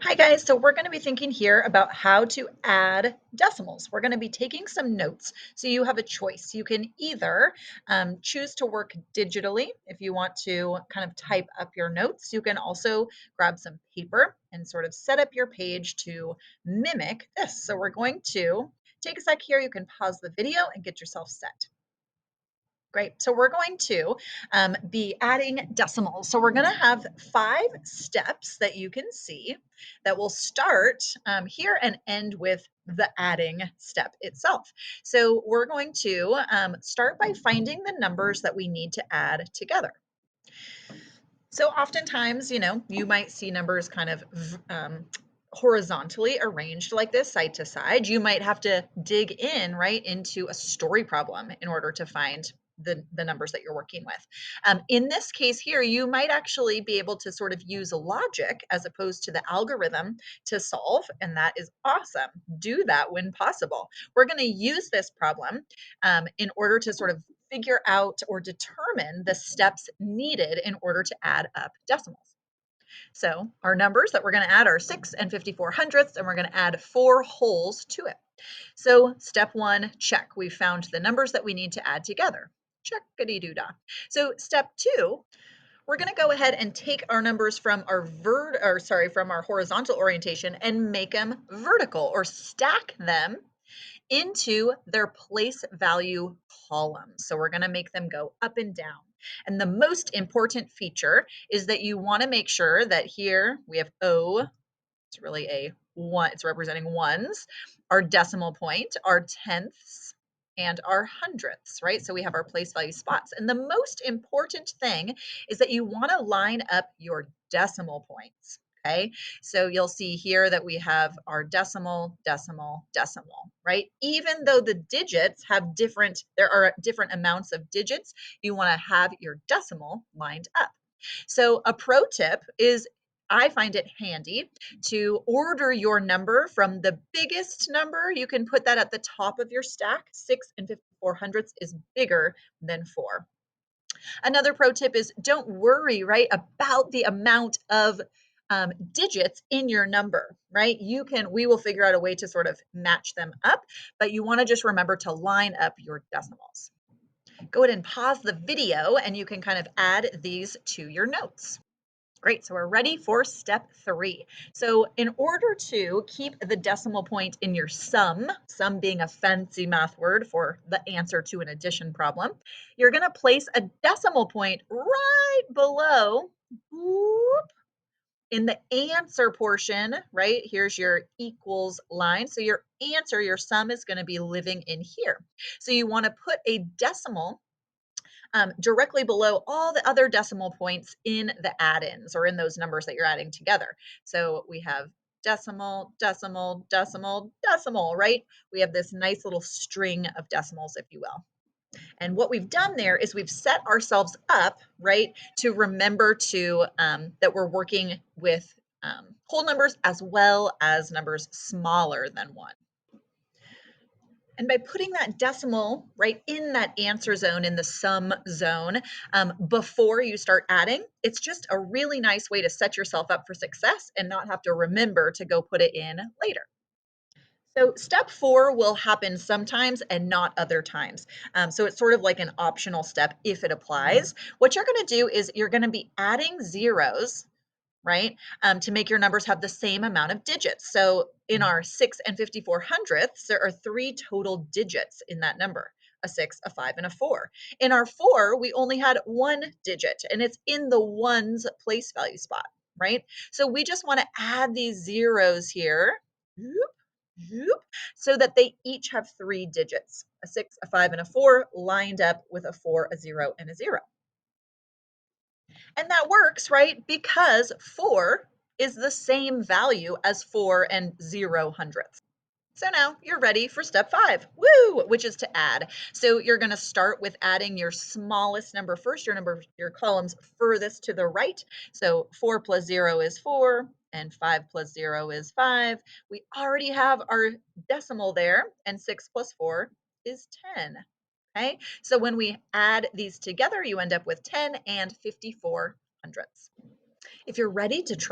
Hi guys, so we're going to be thinking here about how to add decimals. We're going to be taking some notes. So you have a choice. You can either choose to work digitally if you want to kind of type up your notes. You can also grab some paper and sort of set up your page to mimic this. So we're going to take a sec here. You can pause the video and get yourself set. Great. So we're going to be adding decimals. So we're going to have 5 steps that you can see that will start here and end with the adding step itself. So we're going to start by finding the numbers that we need to add together. So oftentimes, you might see numbers kind of horizontally arranged like this, side to side. You might have to dig in right into a story problem in order to find the numbers that you're working with. In this case here, you might actually be able to sort of use logic as opposed to the algorithm to solve, and that is awesome. Do that when possible. We're going to use this problem in order to sort of figure out or determine the steps needed in order to add up decimals. So our numbers that we're going to add are 6 and 54 hundredths, and we're going to add 4 wholes to it. So step 1, check. We found the numbers that we need to add together. Checkity-doo-dah. So step 2, we're going to go ahead and take our numbers from our from our horizontal orientation and make them vertical, or stack them into their place value columns. So we're going to make them go up and down. And the most important feature is that you want to make sure that here we have O, it's really a 1, it's representing ones, our decimal point, our tenths, and our hundredths, right? So we have our place value spots. And the most important thing is that you want to line up your decimal points. Okay, so you'll see here that we have our decimal, decimal, decimal, right? Even though the digits have there are different amounts of digits, you want to have your decimal lined up. So a pro tip is, I find it handy to order your number from the biggest number. You can put that at the top of your stack. 6 and 54 hundredths is bigger than 4. Another pro tip is don't worry, right, about the amount of digits in your number, right? We will figure out a way to sort of match them up, but you want to just remember to line up your decimals. Go ahead and pause the video and you can kind of add these to your notes. Great, so we're ready for step 3. So in order to keep the decimal point in your sum being a fancy math word for the answer to an addition problem, you're gonna place a decimal point right below, whoop, in the answer portion, right? Here's your equals line. So your answer, your sum is gonna be living in here. So you wanna put a decimal directly below all the other decimal points in the add-ins, or in those numbers that you're adding together. So we have decimal, decimal, decimal, decimal, right? We have this nice little string of decimals, if you will. And what we've done there is we've set ourselves up, right, to remember that we're working with whole numbers as well as numbers smaller than 1. And by putting that decimal right in that answer zone, in the sum zone, before you start adding, it's just a really nice way to set yourself up for success and not have to remember to go put it in later. So step 4 will happen sometimes and not other times. So it's sort of like an optional step if it applies. What you're going to do is you're going to be adding zeros, right? To make your numbers have the same amount of digits. So in our 6 and 54 hundredths, there are 3 total digits in that number, a 6, a 5, and a 4. In our 4, we only had 1 digit, and it's in the ones place value spot, right? So we just want to add these zeros here, so that they each have 3 digits, a 6, a 5, and a 4 lined up with a 4, a 0, and a 0. And that works, right? Because 4 is the same value as 4 and 0 hundredths. So now you're ready for step 5, woo, which is to add. So you're going to start with adding your smallest number first, your columns furthest to the right. So 4 plus 0 is 4, and 5 plus 0 is 5. We already have our decimal there, and 6 plus 4 is 10. Okay, so when we add these together, you end up with 10 and 54 hundredths. If you're ready to try